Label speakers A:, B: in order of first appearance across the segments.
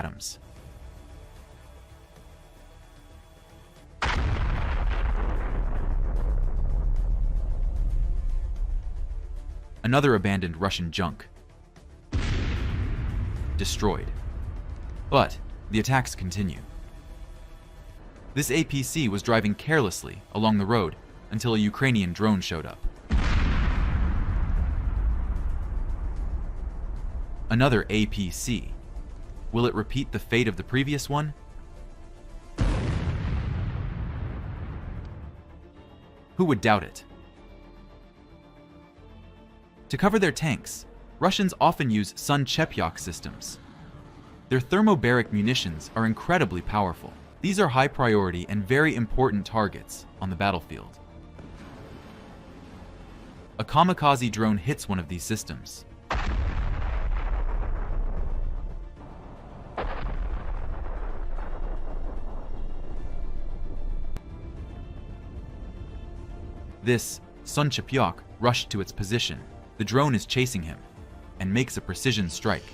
A: atoms. Another abandoned Russian junk. Destroyed. But the attacks continue. This APC was driving carelessly along the road until a Ukrainian drone showed up. Another APC. Will it repeat the fate of the previous one? Who would doubt it? To cover their tanks, Russians often use Sun-Chepyok systems. Their thermobaric munitions are incredibly powerful. These are high priority and very important targets on the battlefield. A kamikaze drone hits one of these systems. This Sun-Chepyok rushed to its position. The drone is chasing him and makes a precision strike.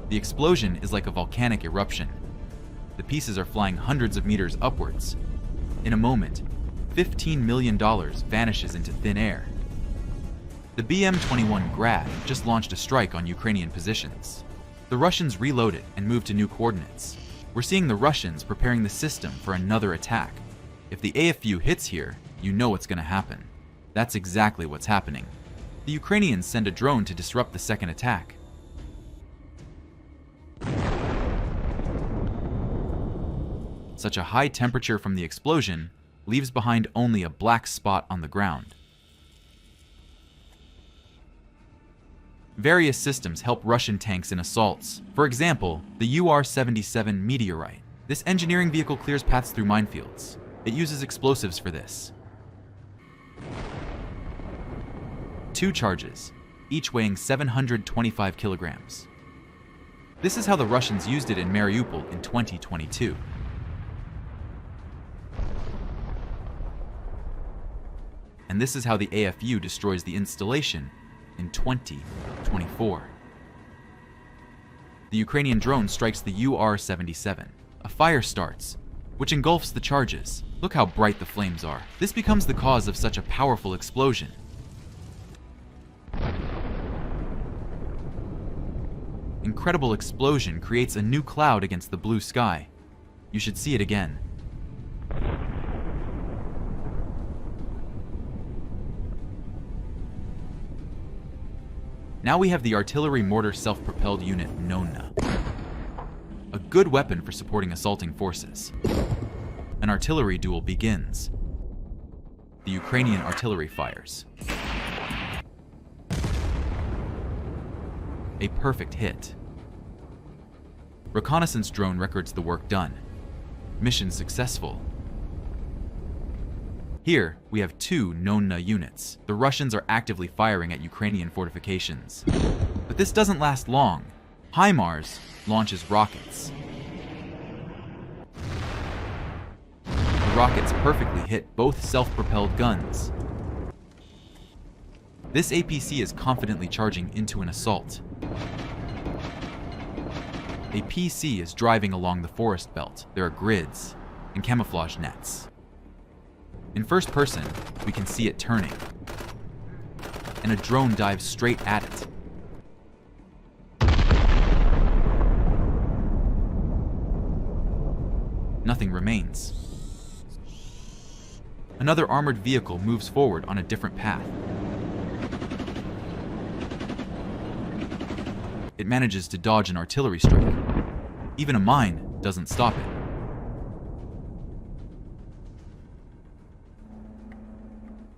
A: The explosion is like a volcanic eruption. The pieces are flying hundreds of meters upwards. In a moment, $15 million vanishes into thin air. The BM-21 Grad just launched a strike on Ukrainian positions. The Russians reloaded and moved to new coordinates. We're seeing the Russians preparing the system for another attack. If the AFU hits here, you know what's going to happen. That's exactly what's happening. The Ukrainians send a drone to disrupt the second attack. Such a high temperature from the explosion leaves behind only a black spot on the ground. Various systems help Russian tanks in assaults. For example, the UR-77 Meteorite. This engineering vehicle clears paths through minefields. It uses explosives for this. 2 charges, each weighing 725 kilograms. This is how the Russians used it in Mariupol in 2022. And this is how the AFU destroys the installation in 2024. The Ukrainian drone strikes the UR-77. A fire starts, which engulfs the charges. Look how bright the flames are. This becomes the cause of such a powerful explosion. Incredible explosion creates a new cloud against the blue sky. You should see it again. Now we have the artillery mortar self-propelled unit Nonna. A good weapon for supporting assaulting forces. An artillery duel begins. The Ukrainian artillery fires. A perfect hit. Reconnaissance drone records the work done. Mission successful. Here, we have 2 Nonna units. The Russians are actively firing at Ukrainian fortifications. But this doesn't last long. HIMARS launches rockets. The rockets perfectly hit both self-propelled guns. This APC is confidently charging into an assault. A PC is driving along the forest belt. There are grids and camouflage nets. In first person, we can see it turning, and a drone dives straight at it. Nothing remains. Another armored vehicle moves forward on a different path. It manages to dodge an artillery strike. Even a mine doesn't stop it.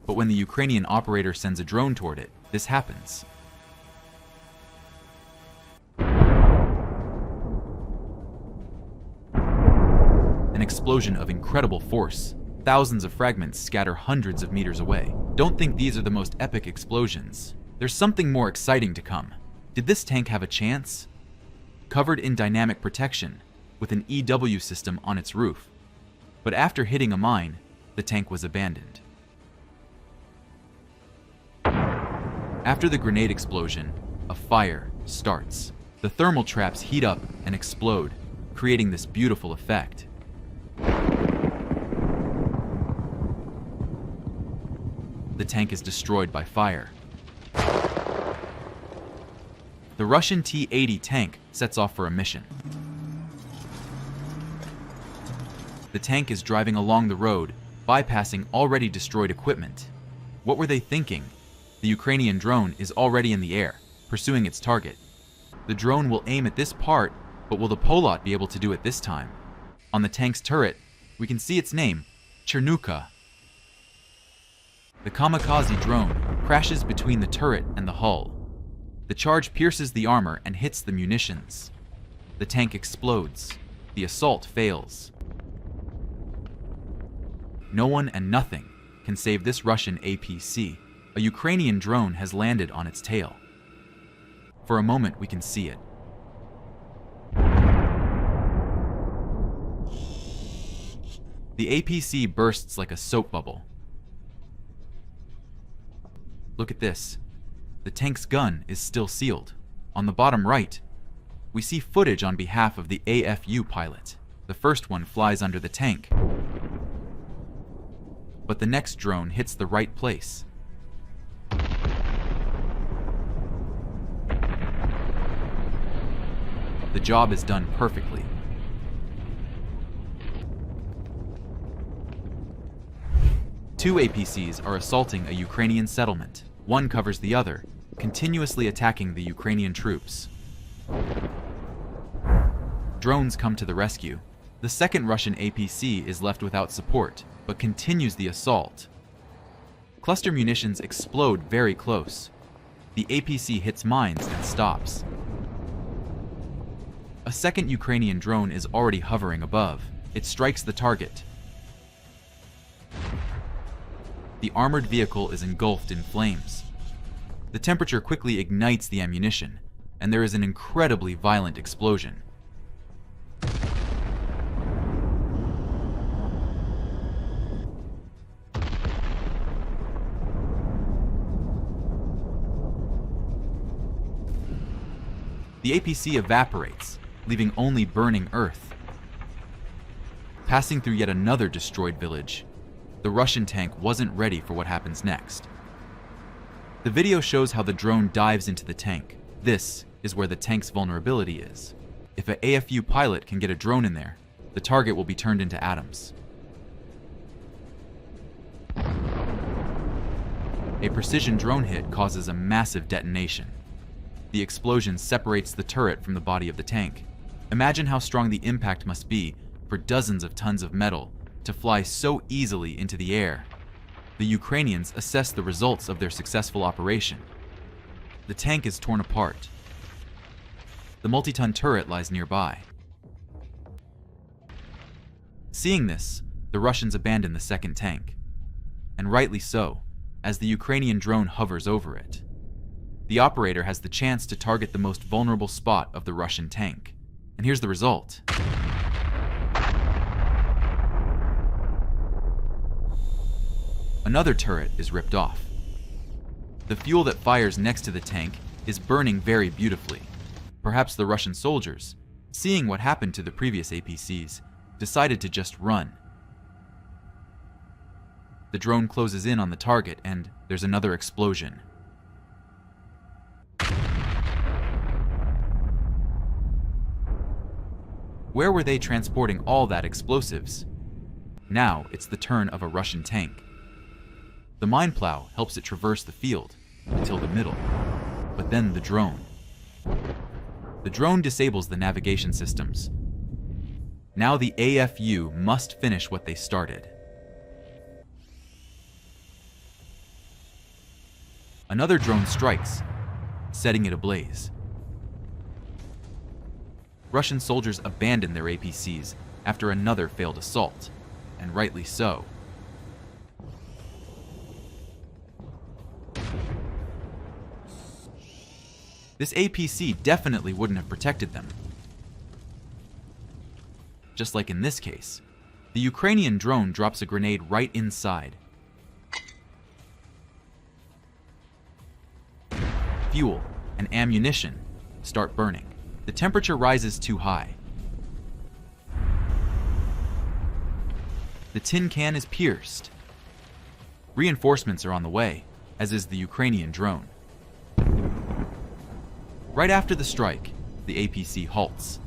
A: But when the Ukrainian operator sends a drone toward it, this happens. An explosion of incredible force. Thousands of fragments scatter hundreds of meters away. Don't think these are the most epic explosions. There's something more exciting to come. Did this tank have a chance? Covered in dynamic protection, with an EW system on its roof. But after hitting a mine, the tank was abandoned. After the grenade explosion, a fire starts. The thermal traps heat up and explode, creating this beautiful effect. The tank is destroyed by fire. The Russian T-80 tank sets off for a mission. The tank is driving along the road, bypassing already destroyed equipment. What were they thinking? The Ukrainian drone is already in the air, pursuing its target. The drone will aim at this part, but will the Polot be able to do it this time? On the tank's turret, we can see its name, Chernuka. The kamikaze drone crashes between the turret and the hull. The charge pierces the armor and hits the munitions. The tank explodes. The assault fails. No one and nothing can save this Russian APC. A Ukrainian drone has landed on its tail. For a moment, we can see it. The APC bursts like a soap bubble. Look at this. The tank's gun is still sealed. On the bottom right, we see footage on behalf of the AFU pilot. The first one flies under the tank. But the next drone hits the right place. The job is done perfectly. Two APCs are assaulting a Ukrainian settlement. One covers the other, continuously attacking the Ukrainian troops. Drones come to the rescue. The second Russian APC is left without support, but continues the assault. Cluster munitions explode very close. The APC hits mines and stops. A second Ukrainian drone is already hovering above. It strikes the target. The armored vehicle is engulfed in flames. The temperature quickly ignites the ammunition, and there is an incredibly violent explosion. The APC evaporates, leaving only burning earth. Passing through yet another destroyed village, the Russian tank wasn't ready for what happens next. The video shows how the drone dives into the tank. This is where the tank's vulnerability is. If an AFU pilot can get a drone in there, the target will be turned into atoms. A precision drone hit causes a massive detonation. The explosion separates the turret from the body of the tank. Imagine how strong the impact must be for dozens of tons of metal to fly so easily into the air. The Ukrainians assess the results of their successful operation. The tank is torn apart. The multi-ton turret lies nearby. Seeing this, the Russians abandon the second tank. And rightly so, as the Ukrainian drone hovers over it. The operator has the chance to target the most vulnerable spot of the Russian tank. And here's the result. Another turret is ripped off. The fuel that fires next to the tank is burning very beautifully. Perhaps the Russian soldiers, seeing what happened to the previous APCs, decided to just run. The drone closes in on the target and there's another explosion. Where were they transporting all that explosives? Now it's the turn of a Russian tank. The mine plow helps it traverse the field until the middle, but then the drone. The drone disables the navigation systems. Now the AFU must finish what they started. Another drone strikes, setting it ablaze. Russian soldiers abandon their APCs after another failed assault, and rightly so. This APC definitely wouldn't have protected them. Just like in this case, the Ukrainian drone drops a grenade right inside. fuel and ammunition start burning. The temperature rises too high. The tin can is pierced. Reinforcements are on the way, as is the Ukrainian drone. Right after the strike, the APC halts.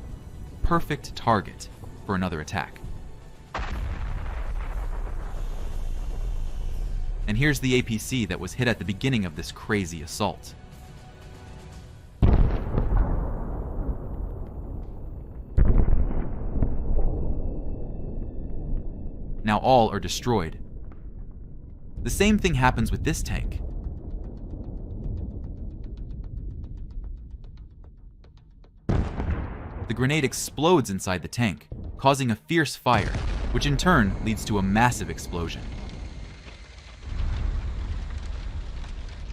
A: Perfect target for another attack. And here's the APC that was hit at the beginning of this crazy assault. Now all are destroyed. The same thing happens with this tank. The grenade explodes inside the tank, causing a fierce fire, which in turn leads to a massive explosion.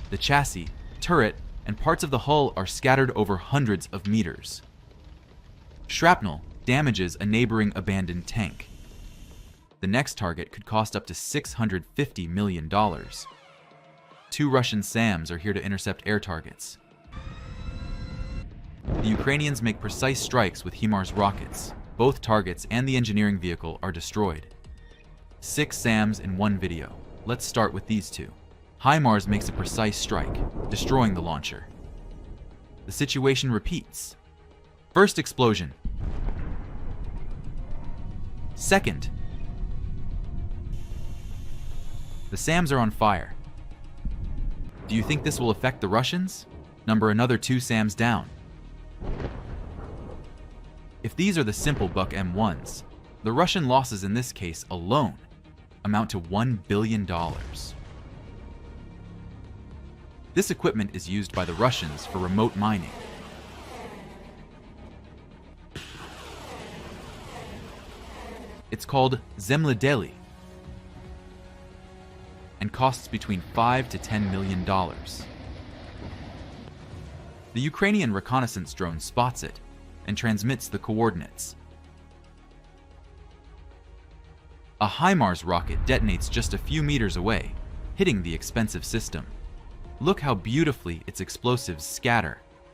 A: The chassis, turret, and parts of the hull are scattered over hundreds of meters. Shrapnel damages a neighboring abandoned tank. The next target could cost up to $650 million. 2 Russian SAMs are here to intercept air targets. The Ukrainians make precise strikes with HIMARS rockets. Both targets and the engineering vehicle are destroyed. 6 SAMs in one video. Let's start with these 2. HIMARS makes a precise strike, destroying the launcher. The situation repeats. First explosion. Second. The SAMs are on fire. Do you think this will affect the Russians? Number another 2 SAMs down. If these are the simple Buck M1s, the Russian losses in this case alone amount to $1 billion. This equipment is used by the Russians for remote mining. It's called Zemlyadelye and costs between $5 to $10 million. The Ukrainian reconnaissance drone spots it and transmits the coordinates. A HIMARS rocket detonates just a few meters away, hitting the expensive system. Look how beautifully its explosives scatter